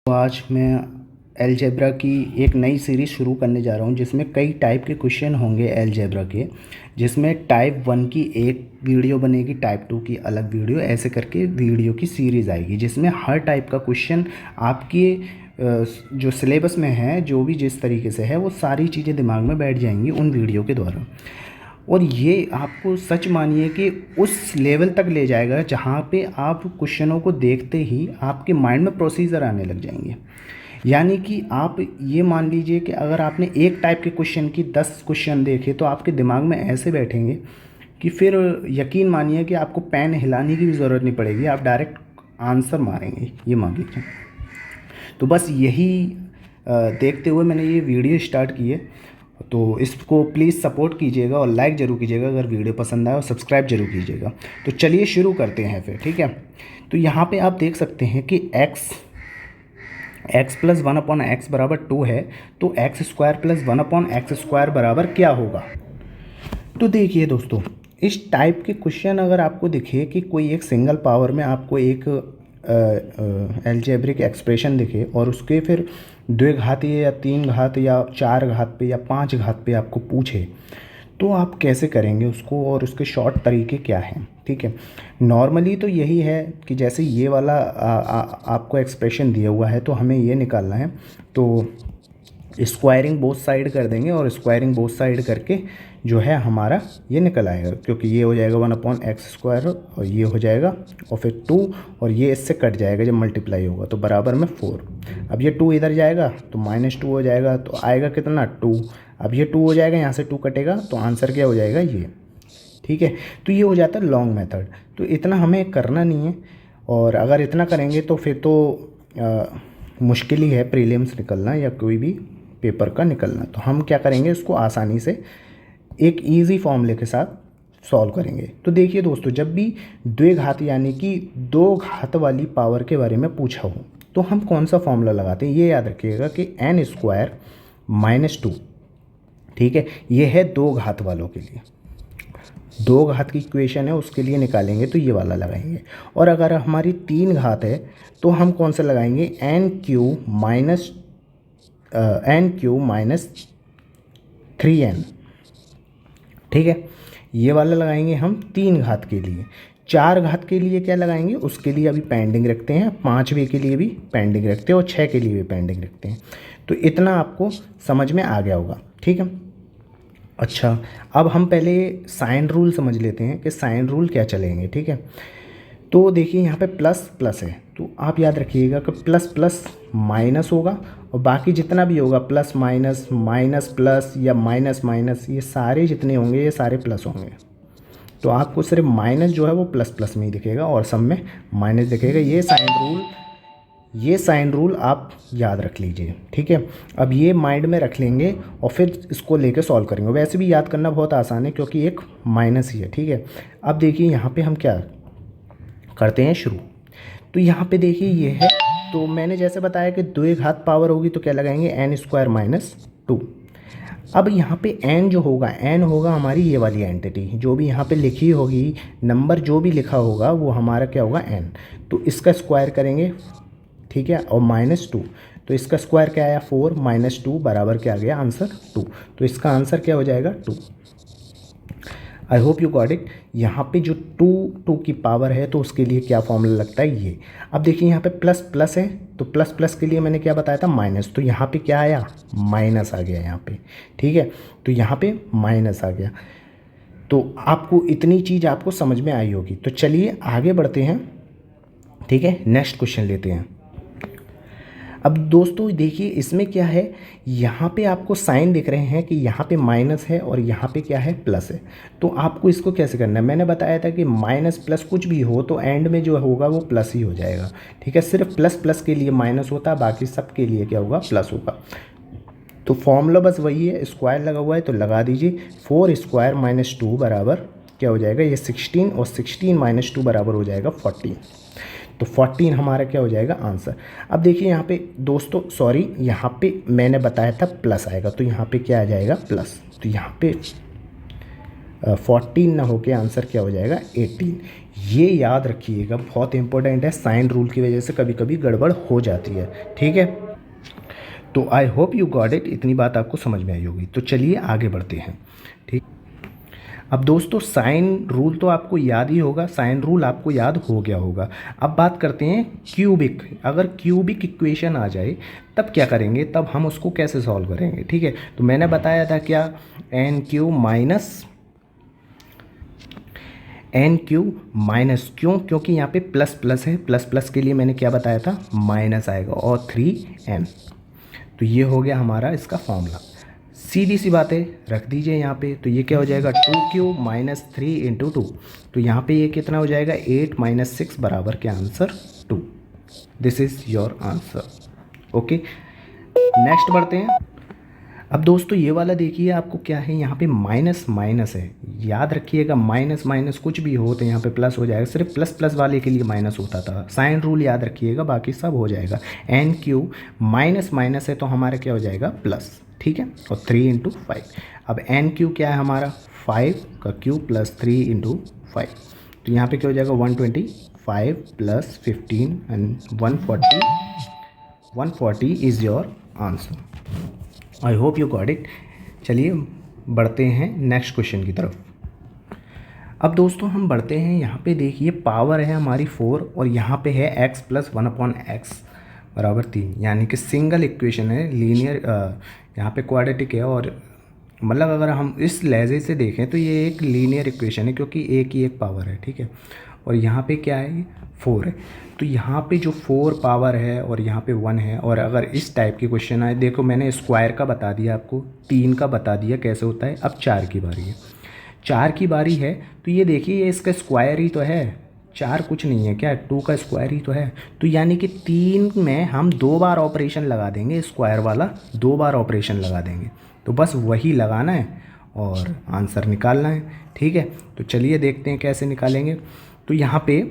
तो आज मैं अलजेब्रा की एक नई सीरीज़ शुरू करने जा रहा हूं जिसमें कई टाइप के क्वेश्चन होंगे अलजेब्रा के, जिसमें टाइप 1 की एक वीडियो बनेगी, टाइप 2 की अलग वीडियो, ऐसे करके वीडियो की सीरीज़ आएगी जिसमें हर टाइप का क्वेश्चन आपके जो सिलेबस में है, जो भी जिस तरीके से है, वो सारी चीज़ें दिमाग में बैठ जाएंगी उन वीडियो के द्वारा। और ये आपको सच मानिए कि उस लेवल तक ले जाएगा जहाँ पे आप क्वेश्चनों को देखते ही आपके माइंड में प्रोसीजर आने लग जाएंगे। यानी कि आप ये मान लीजिए कि अगर आपने एक टाइप के क्वेश्चन की 10 क्वेश्चन देखे तो आपके दिमाग में ऐसे बैठेंगे कि फिर यकीन मानिए कि आपको पेन हिलाने की भी ज़रूरत नहीं पड़ेगी, आप डायरेक्ट आंसर मारेंगे, ये मान लीजिए। तो बस यही देखते हुए मैंने ये वीडियो स्टार्ट की है। तो इसको प्लीज़ सपोर्ट कीजिएगा और लाइक ज़रूर कीजिएगा अगर वीडियो पसंद आए, और सब्सक्राइब जरूर कीजिएगा। तो चलिए शुरू करते हैं फिर, ठीक है। तो यहाँ पे आप देख सकते हैं कि x प्लस 1/x बराबर 2 है, तो x square plus 1/x square बराबर क्या होगा। तो देखिए दोस्तों, इस टाइप के क्वेश्चन अगर आपको दिखे कि कोई एक सिंगल पावर में आपको एक अलजेब्रिक एक्सप्रेशन दिखे और उसके फिर द्विघातीय या 3 घात या 4 घात पे या 5 घात पे आपको पूछे, तो आप कैसे करेंगे उसको और उसके शॉर्ट तरीके क्या हैं, ठीक है। नॉर्मली तो यही है कि जैसे ये वाला आपको एक्सप्रेशन दिया हुआ है तो हमें ये निकालना है, तो स्क्वायरिंग बोथ साइड कर देंगे और स्क्वायरिंग बोथ साइड करके जो है हमारा ये निकल आएगा, क्योंकि ये हो जाएगा 1/x स्क्वायर और ये हो जाएगा और फिर 2 और ये इससे कट जाएगा जब मल्टीप्लाई होगा तो बराबर में 4। अब ये 2 इधर जाएगा तो -2 हो जाएगा, तो आएगा कितना 2। अब ये 2 हो जाएगा, यहाँ से 2 कटेगा तो आंसर क्या हो जाएगा ये, ठीक है। तो ये हो जाता है लॉन्ग मेथड। तो इतना हमें करना नहीं है, और अगर इतना करेंगे तो फिर तो मुश्किल ही है प्रीलिम्स निकलना या कोई भी पेपर का निकलना। तो हम क्या करेंगे, इसको आसानी से एक इजी फॉर्मूले के साथ सॉल्व करेंगे। तो देखिए दोस्तों, जब भी द्विघात यानी कि 2 घात वाली पावर के बारे में पूछा हो तो हम कौन सा फॉर्मूला लगाते हैं, ये याद रखिएगा कि n स्क्वायर -2, ठीक है। ये है 2 घात वालों के लिए, 2 घात की इक्वेशन है उसके लिए निकालेंगे तो ये वाला लगाएंगे। और अगर हमारी 3 घात है तो हम कौन सा लगाएंगे, n³ - 3n, ठीक है। ये वाला लगाएंगे हम 3 घात के लिए। 4 घात के लिए क्या लगाएंगे, उसके लिए अभी पेंडिंग रखते हैं, 5वें के लिए भी पेंडिंग रखते हैं और 6 के लिए भी पेंडिंग रखते हैं। तो इतना आपको समझ में आ गया होगा, ठीक है। अच्छा, अब हम पहले साइन रूल समझ लेते हैं कि साइन रूल क्या चलेंगे, ठीक है। तो देखिए यहाँ पे प्लस प्लस है, तो आप याद रखिएगा कि प्लस प्लस माइनस होगा और बाकी जितना भी होगा प्लस माइनस माइनस प्लस या माइनस माइनस, ये सारे जितने होंगे ये सारे प्लस होंगे। तो आपको सिर्फ माइनस जो है वो प्लस प्लस में ही दिखेगा और सब में माइनस दिखेगा। ये साइन रूल आप याद रख लीजिए, ठीक है। अब ये माइंड में रख लेंगे और फिर इसको लेके सॉल्व करेंगे। वैसे भी याद करना बहुत आसान है क्योंकि एक माइनस ही है, ठीक है। अब देखिए यहाँ पे हम क्या करते हैं शुरू। तो यहाँ पे देखिए ये है, तो मैंने जैसे बताया कि 2 घात पावर होगी तो क्या लगाएंगे, n² - 2। अब यहाँ पे n जो होगा, n होगा हमारी ये वाली एंटिटी जो भी यहाँ पे लिखी होगी, नंबर जो भी लिखा होगा वो हमारा क्या होगा, n। तो इसका स्क्वायर करेंगे, ठीक है, और -2, तो इसका स्क्वायर क्या आया 4 - 2 बराबर क्या आ गया आंसर 2। तो इसका आंसर क्या हो जाएगा 2। I hope you got it. यहाँ पे जो 2 की पावर है तो उसके लिए क्या फॉर्मूला लगता है ये। अब देखिए यहाँ पे प्लस प्लस है, तो प्लस प्लस के लिए मैंने क्या बताया था माइनस, तो यहाँ पे क्या आया माइनस आ गया यहाँ पे, ठीक है। तो यहाँ पे माइनस आ गया। तो आपको इतनी चीज़ आपको समझ में आई होगी। तो चलिए आगे बढ़ते हैं, ठीक है, नेक्स्ट क्वेश्चन लेते हैं। अब दोस्तों देखिए इसमें क्या है, यहाँ पे आपको साइन दिख रहे हैं कि यहाँ पे माइनस है और यहाँ पे क्या है प्लस है। तो आपको इसको कैसे करना है, मैंने बताया था कि माइनस प्लस कुछ भी हो तो एंड में जो होगा वो प्लस ही हो जाएगा, ठीक है। सिर्फ प्लस प्लस के लिए माइनस होता है, बाकी सब के लिए क्या होगा प्लस होगा। तो फॉर्मूला बस वही है, स्क्वायर लगा हुआ है तो लगा दीजिए। 4² - 2 बराबर क्या हो जाएगा, ये 16 और 16 - 2 बराबर हो जाएगा 14। तो 14 हमारा क्या हो जाएगा आंसर। अब देखिए यहाँ पे दोस्तों, सॉरी, यहाँ पे मैंने बताया था प्लस आएगा, तो यहाँ पे क्या आ जाएगा प्लस। तो यहाँ पे 14 ना होके आंसर क्या हो जाएगा 18। ये याद रखिएगा, बहुत इंपॉर्टेंट है, साइन रूल की वजह से कभी कभी गड़बड़ हो जाती है, ठीक है। तो I hope you got it, इतनी बात आपको समझ में आई होगी। तो चलिए आगे बढ़ते हैं, ठीक। अब दोस्तों साइन रूल तो आपको याद ही होगा, साइन रूल आपको याद हो गया होगा। अब बात करते हैं क्यूबिक। अगर क्यूबिक इक्वेशन आ जाए तब क्या करेंगे, तब हम उसको कैसे सॉल्व करेंगे, ठीक है। तो मैंने बताया था क्या, एन क्यू माइनस, क्योंकि यहाँ पे प्लस प्लस है, प्लस प्लस के लिए मैंने क्या बताया था, माइनस आएगा, और 3n। तो ये हो गया हमारा इसका फॉर्मूला, सीधी सी बात है, रख दीजिए यहाँ पे। तो ये क्या हो जाएगा, 2 माइनस 3 इंटू 2। तो यहाँ पे ये कितना हो जाएगा, 8 माइनस 6 बराबर क्या answer, 2। This is your answer, okay. Next बढ़ते हैं। अब दोस्तों ये वाला देखिए, आपको क्या है, यहाँ पे माइनस माइनस है, याद रखिएगा, माइनस माइनस कुछ भी हो तो यहाँ पे प्लस हो जाएगा, सिर्फ प्लस प्लस वाले के लिए माइनस होता था। साइन रूल याद रखिएगा, बाकी सब हो जाएगा। एन क्यू माइनस माइनस है तो हमारा क्या हो जाएगा, प्लस, ठीक है। और 3 इंटू 5। अब एन क्यू क्या है हमारा, 5 का क्यूब प्लस 3 इंटू 5। तो यहाँ पे क्या हो जाएगा, 125 plus 15 and 140 is your answer. I hope you got it. चलिए बढ़ते हैं नेक्स्ट क्वेश्चन की तरफ। अब दोस्तों हम बढ़ते हैं, यहाँ पे देखिए पावर है हमारी 4 और यहाँ पे है x प्लस 1/x बराबर 3, यानी कि सिंगल इक्वेशन है, लीनियर, यहाँ पे क्वाड्रेटिक है। और मतलब अगर हम इस लहजे से देखें तो ये एक लीनियर इक्वेशन है, क्योंकि एक ही एक पावर है, ठीक है। और यहाँ पे क्या है, 4 है। तो यहाँ पे जो 4 पावर है और यहाँ पे 1 है, और अगर इस टाइप की क्वेश्चन आए, देखो मैंने स्क्वायर का बता दिया आपको, 3 का बता दिया कैसे होता है। अब 4 की बारी है, 4 की बारी है। तो ये देखिए, ये इसका स्क्वायर ही तो है, 4 कुछ नहीं है क्या, 2 का स्क्वायर ही तो है। तो यानी कि 3 में हम 2 बार ऑपरेशन लगा देंगे, स्क्वायर वाला 2 बार ऑपरेशन लगा देंगे। तो बस वही लगाना है और आंसर निकालना है, ठीक है। तो चलिए देखते हैं कैसे निकालेंगे। तो यहाँ पे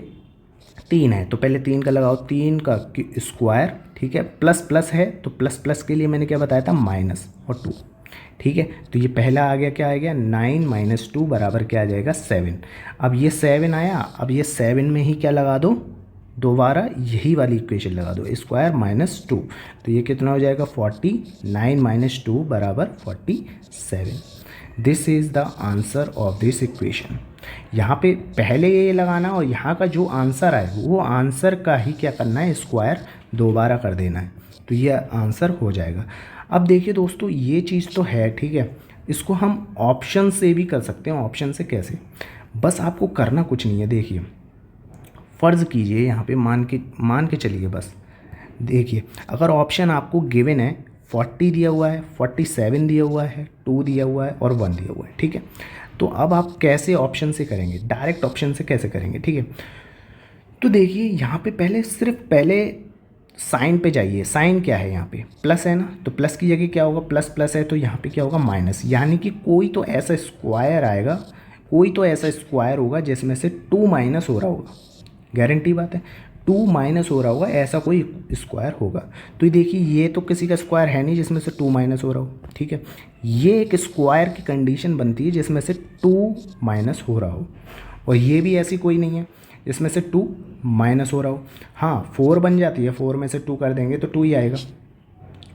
3 है तो पहले 3 का लगाओ, 3 का स्क्वायर, ठीक है। प्लस प्लस है तो प्लस प्लस के लिए मैंने क्या बताया था, माइनस और 2, ठीक है। तो ये पहला आ गया, क्या आ गया, 9 माइनस 2 बराबर क्या आ जाएगा, 7। अब ये 7 आया, अब ये 7 में ही क्या लगा दो, दोबारा यही वाली इक्वेशन लगा दो, स्क्वायर माइनस 2। तो ये कितना हो जाएगा, 40, 9 माइनस 2 बराबर 47। This is the answer of this equation. यहाँ पे पहले ये लगाना और यहाँ का जो आंसर आए वो आंसर का ही क्या करना है, स्क्वायर दोबारा कर देना है, तो ये आंसर हो जाएगा। अब देखिए दोस्तों, ये चीज़ तो है, ठीक है। इसको हम ऑप्शन से भी कर सकते हैं। ऑप्शन से कैसे, बस आपको करना कुछ नहीं है। देखिए फ़र्ज़ कीजिए, यहाँ पे मान के चलिए, बस देखिए, अगर ऑप्शन आपको गिवन है, 40 दिया हुआ है, 47 दिया हुआ है, 2 दिया हुआ है और 1 दिया हुआ है, ठीक है। तो अब आप कैसे ऑप्शन से करेंगे, डायरेक्ट ऑप्शन से कैसे करेंगे, ठीक है। तो देखिए यहाँ पे पहले साइन पे जाइए। साइन क्या है, यहाँ पे प्लस है ना, तो प्लस की जगह क्या होगा, प्लस प्लस है तो यहाँ पे क्या होगा, माइनस। यानी कि कोई तो ऐसा स्क्वायर आएगा, कोई तो ऐसा स्क्वायर होगा जिसमें से 2 माइनस हो रहा होगा, गारंटी बात है, 2 माइनस हो रहा होगा, ऐसा कोई स्क्वायर होगा। तो ये देखिए, ये तो किसी का स्क्वायर है नहीं जिसमें से 2 माइनस हो रहा हो, ठीक है। ये एक स्क्वायर की कंडीशन बनती है जिसमें से 2 माइनस हो रहा हो, और ये भी ऐसी कोई नहीं है जिसमें से 2 माइनस हो रहा हो। हाँ 4 बन जाती है, 4 में से 2 कर देंगे तो 2 ही आएगा,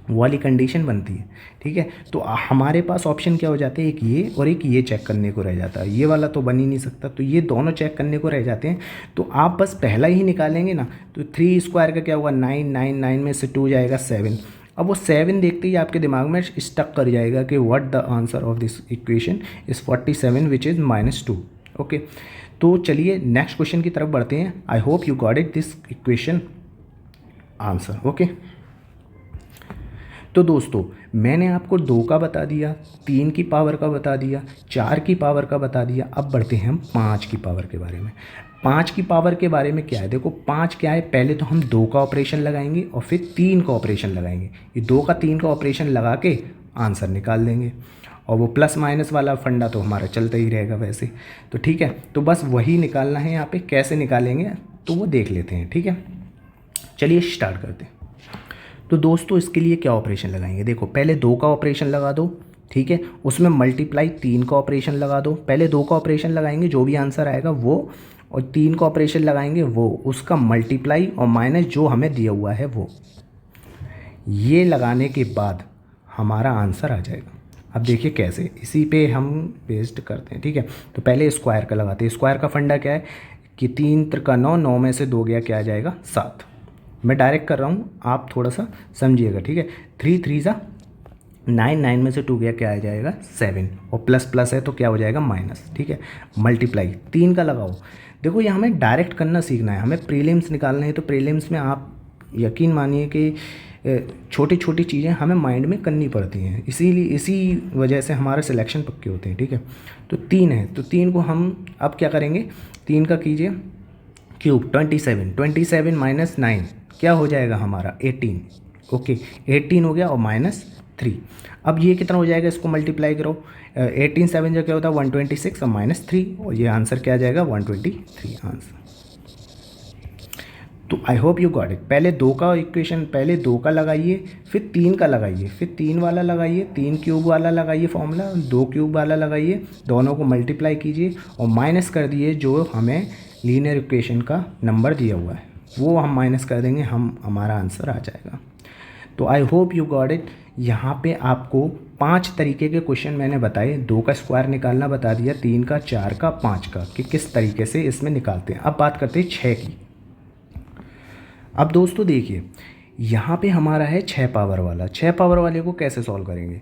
वो वाली कंडीशन बनती है, ठीक है। तो हमारे पास ऑप्शन क्या हो जाते हैं, एक ये और एक ये चेक करने को रह जाता है, ये वाला तो बन ही नहीं सकता, तो ये दोनों चेक करने को रह जाते हैं। तो आप बस पहला ही निकालेंगे ना, तो 3 स्क्वायर का क्या हुआ, 9, 9, 9 में से 2 जाएगा 7। अब वो 7 देखते ही आपके दिमाग में स्टक कर जाएगा कि what the answer of this equation is 47 which is -2, okay. तो चलिए नेक्स्ट क्वेश्चन की तरफ बढ़ते हैं। I hope you got it this equation answer, okay. तो दोस्तों मैंने आपको 2 का बता दिया, 3 की पावर का बता दिया, 4 की पावर का बता दिया। अब बढ़ते हैं हम 5 की पावर के बारे में। 5 की पावर के बारे में क्या है, देखो 5 क्या है, पहले तो हम 2 का ऑपरेशन लगाएंगे और फिर 3 का ऑपरेशन लगाएंगे। ये 2 का 3 का ऑपरेशन लगा के आंसर निकाल देंगे, और वो प्लस माइनस वाला फंडा तो हमारा चलता ही रहेगा वैसे, तो ठीक है। तो बस वही निकालना है यहाँ पे, कैसे निकालेंगे तो वो देख लेते हैं, ठीक है। चलिए स्टार्ट करते हैं। तो दोस्तों इसके लिए क्या ऑपरेशन लगाएंगे, देखो पहले 2 का ऑपरेशन लगा दो, ठीक है, उसमें मल्टीप्लाई 3 का ऑपरेशन लगा दो। पहले 2 का ऑपरेशन लगाएंगे, जो भी आंसर आएगा वो, और 3 का ऑपरेशन लगाएंगे वो, उसका मल्टीप्लाई और माइनस जो हमें दिया हुआ है वो, ये लगाने के बाद हमारा आंसर आ जाएगा। अब देखिए कैसे, इसी पे हम पेस्ट करते हैं, ठीक है। तो पहले स्क्वायर का लगाते हैं। स्क्वायर का फंडा क्या है कि 3 त्रिका 9, 9 में से 2 गया, क्या आ जाएगा 7। मैं डायरेक्ट कर रहा हूँ, आप थोड़ा सा समझिएगा, ठीक है। 3 3 सा 9, 9 में से 2 गया, क्या आ जाएगा 7, और प्लस प्लस है तो क्या हो जाएगा माइनस, ठीक है। मल्टीप्लाई 3 का लगाओ। देखो ये हमें डायरेक्ट करना सीखना है, हमें प्रीलिम्स निकालना है। तो प्रीलिम्स में आप यकीन मानिए कि छोटी छोटी चीज़ें हमें माइंड में करनी पड़ती हैं, इसीलिए इसी वजह से हमारे सिलेक्शन पक्के होते हैं, ठीक है। तो 3 है, तो 3 को हम अब क्या करेंगे, 3 का कीजिए क्यूब, 27, 27 माइनस 9 क्या हो जाएगा हमारा 18, ओके 18 हो गया, और माइनस 3। अब ये कितना हो जाएगा, इसको मल्टीप्लाई करो, 18 7 जो क्या होता है 126 और माइनस 3, और ये आंसर क्या आ जाएगा 123 आंसर। तो I hope you got it. पहले 2 का इक्वेशन, पहले 2 का लगाइए, फिर 3 का लगाइए, फिर 3 वाला लगाइए, 3 क्यूब वाला लगाइए फॉर्मूला, 2 क्यूब वाला लगाइए, दोनों को मल्टीप्लाई कीजिए और माइनस कर दिए जो हमें लीनियर इक्वेशन का नंबर दिया हुआ है, वो हम माइनस कर देंगे, हमारा आंसर आ जाएगा। तो I hope you got it. यहाँ पे आपको 5 तरीके के क्वेश्चन मैंने बताए, 2 का स्क्वायर निकालना बता दिया, 3 का, 4 का, 5 का, कि किस तरीके से इसमें निकालते हैं। अब बात करते हैं 6 की। अब दोस्तों देखिए, यहाँ पे हमारा है 6 पावर वाला, 6 पावर वाले को कैसे सॉल्व करेंगे।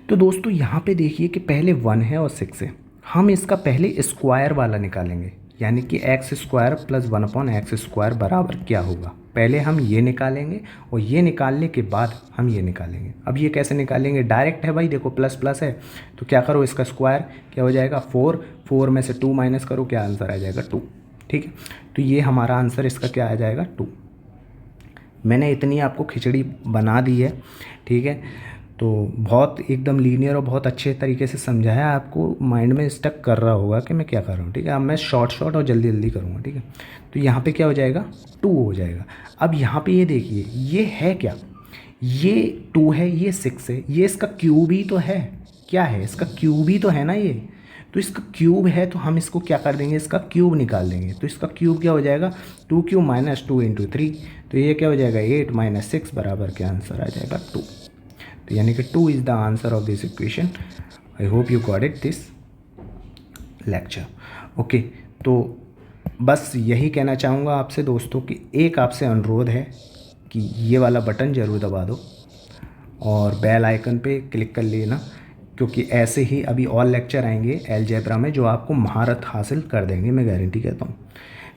तो दोस्तों यहाँ पे देखिए कि पहले 1 है और 6 है, हम इसका पहले स्क्वायर वाला निकालेंगे, यानी कि x square plus 1/x square बराबर क्या होगा। पहले हम ये निकालेंगे और ये निकालने के बाद हम ये निकालेंगे। अब ये कैसे निकालेंगे, डायरेक्ट है भाई, देखो प्लस प्लस है तो क्या करो, इसका स्क्वायर क्या हो जाएगा 4, 4 में से 2 माइनस करो, क्या आंसर आ जाएगा 2, ठीक है। तो ये हमारा आंसर इसका क्या आ जाएगा 2। मैंने इतनी आपको खिचड़ी बना दी है, ठीक है। तो बहुत एकदम लीनियर और बहुत अच्छे तरीके से समझाया, आपको माइंड में स्टक कर रहा होगा कि मैं क्या कर रहा हूँ, ठीक है। अब मैं शॉर्ट और जल्दी जल्दी करूँगा, ठीक है। तो यहाँ पे क्या हो जाएगा 2 हो जाएगा। अब यहाँ पे ये देखिए, ये है क्या, ये 2 है, ये 6 है, ये इसका क्यूब ही तो है, क्या है इसका क्यूब ही तो है ना ये। तो इसका क्यूब है तो हम इसको क्या कर देंगे, इसका क्यूब निकाल देंगे। तो इसका क्यूब क्या हो जाएगा 2 क्यूब माइनस 2 इंटू 3, तो ये क्या हो जाएगा 8 माइनस 6 बराबर क्या आंसर आ जाएगा 2। तो यानी कि 2 is the answer of this equation. I hope you got it this lecture, okay. तो बस यही कहना चाहूँगा आपसे दोस्तों कि एक आपसे अनुरोध है कि ये वाला बटन ज़रूर दबा दो और बेल आइकन पे क्लिक कर लेना, क्योंकि ऐसे ही अभी और लेक्चर आएंगे अलजेब्रा में जो आपको महारत हासिल कर देंगे, मैं गारंटी कहता हूँ,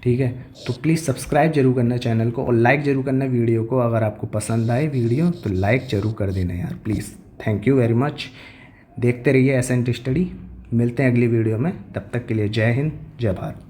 ठीक है। तो प्लीज़ सब्सक्राइब जरूर करना चैनल को और लाइक ज़रूर करना वीडियो को। अगर आपको पसंद आए वीडियो तो लाइक ज़रूर कर देना यार, please. Thank you very much. देखते रहिए एसेंट स्टडी। मिलते हैं अगली वीडियो में, तब तक के लिए जय हिंद, जय भारत।